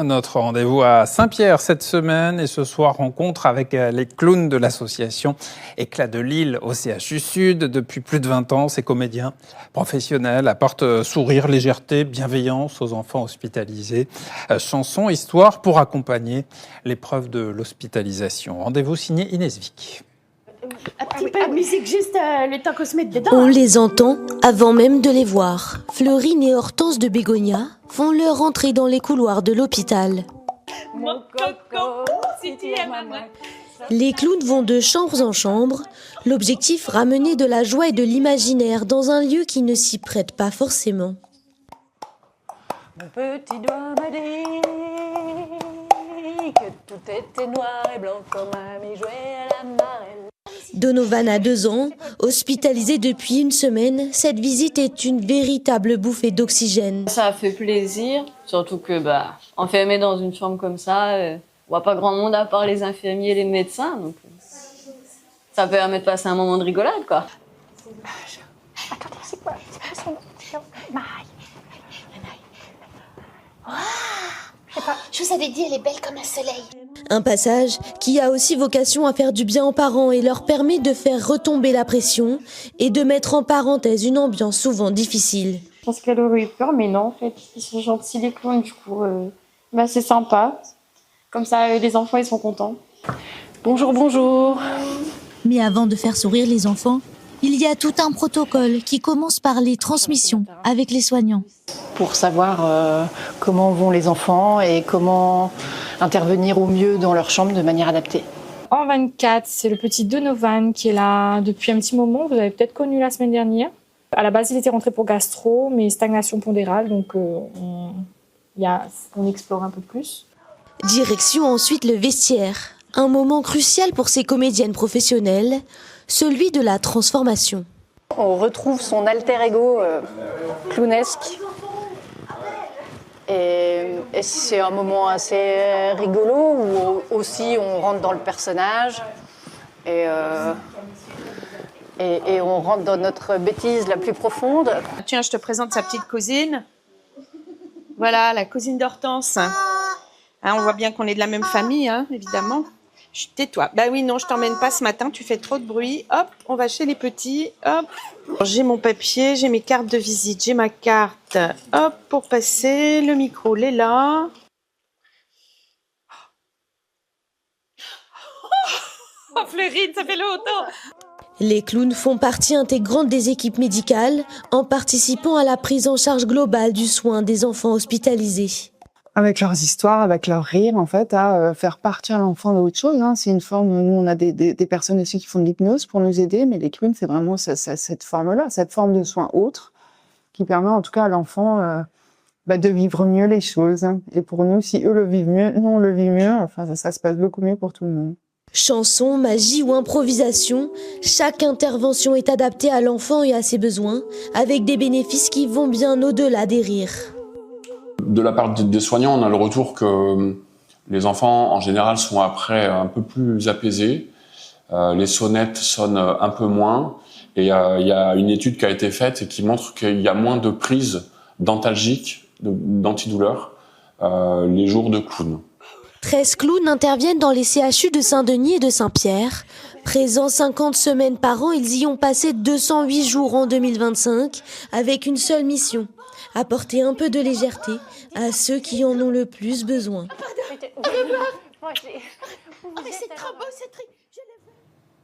Notre rendez-vous à Saint-Pierre cette semaine et ce soir, rencontre avec les clowns de l'association Éclat de Lille au CHU Sud. Depuis plus de 20 ans, ces comédiens professionnels apportent sourire, légèreté, bienveillance aux enfants hospitalisés. Chansons, histoires pour accompagner l'épreuve de l'hospitalisation. Rendez-vous signé Inès Vic. Un petit peu de musique, juste le temps qu'on se mette dedans. On les entend avant même de les voir. Fleurine et Hortense de Bégonia font leur entrée dans les couloirs de l'hôpital. Mon coco, si tu es maman. Les clowns vont de chambre en chambre. L'objectif, ramener de la joie et de l'imaginaire dans un lieu qui ne s'y prête pas forcément. Mon petit doigt m'a dit que tout était noir et blanc comme mamie jouait à la marelle. Donovan a 2 ans, hospitalisé depuis une semaine. Cette visite est une véritable bouffée d'oxygène. Ça a fait plaisir, surtout que enfermé dans une chambre comme ça, on voit pas grand monde à part les infirmiers et les médecins, donc ça permet de passer un moment de rigolade, quoi. Attendez, c'est quoi son nom? Maï. Je vous avais dit, elle est belle comme un soleil. Un passage qui a aussi vocation à faire du bien aux parents et leur permet de faire retomber la pression et de mettre en parenthèse une ambiance souvent difficile. Je pense qu'elle aurait eu peur, mais non, en fait, ils sont gentils les clowns, du coup, c'est sympa. Comme ça, les enfants, ils sont contents. Bonjour, bonjour. Mais avant de faire sourire les enfants, il y a tout un protocole qui commence par les transmissions avec les soignants. Pour savoir comment vont les enfants et comment intervenir au mieux dans leur chambre de manière adaptée. En 24, c'est le petit Donovan qui est là depuis un petit moment. Vous avez peut-être connu la semaine dernière. À la base, il était rentré pour gastro, mais stagnation pondérale, donc on explore un peu plus. Direction ensuite le vestiaire. Un moment crucial pour ces comédiennes professionnelles, celui de la transformation. On retrouve son alter ego clownesque. Et c'est un moment assez rigolo où aussi on rentre dans le personnage et on rentre dans notre bêtise la plus profonde. Tiens, je te présente sa petite cousine. Voilà, la cousine d'Hortense. Hein, on voit bien qu'on est de la même famille, hein, évidemment. Tais-toi. Bah oui, non, je t'emmène pas ce matin, tu fais trop de bruit. Hop, on va chez les petits. Hop. J'ai mon papier, j'ai mes cartes de visite, j'ai ma carte. Hop, pour passer, le micro, il est là. Oh, Fleurine, ça fait longtemps. Les clowns font partie intégrante des équipes médicales en participant à la prise en charge globale du soin des enfants hospitalisés. Avec leurs histoires, avec leurs rires, en fait, à faire partir l'enfant d'autre chose. Hein. C'est une forme, nous, on a des personnes aussi qui font de l'hypnose pour nous aider, mais les clowns, c'est vraiment cette forme-là, cette forme de soin autre, qui permet en tout cas à l'enfant de vivre mieux les choses. Hein. Et pour nous, si eux le vivent mieux, nous, on le vit mieux, enfin, ça se passe beaucoup mieux pour tout le monde. Chanson, magie ou improvisation, chaque intervention est adaptée à l'enfant et à ses besoins, avec des bénéfices qui vont bien au-delà des rires. De la part des soignants, on a le retour que les enfants, en général, sont après un peu plus apaisés. Les sonnettes sonnent un peu moins. Et il y a une étude qui a été faite et qui montre qu'il y a moins de prises dentalgiques, d'antidouleurs, les jours de clown. 13 clowns interviennent dans les CHU de Saint-Denis et de Saint-Pierre. Présents 50 semaines par an, ils y ont passé 208 jours en 2025, avec une seule mission. Apporter un peu de légèreté à ceux qui en ont le plus besoin. Oh, mais c'est trop beau, c'est très...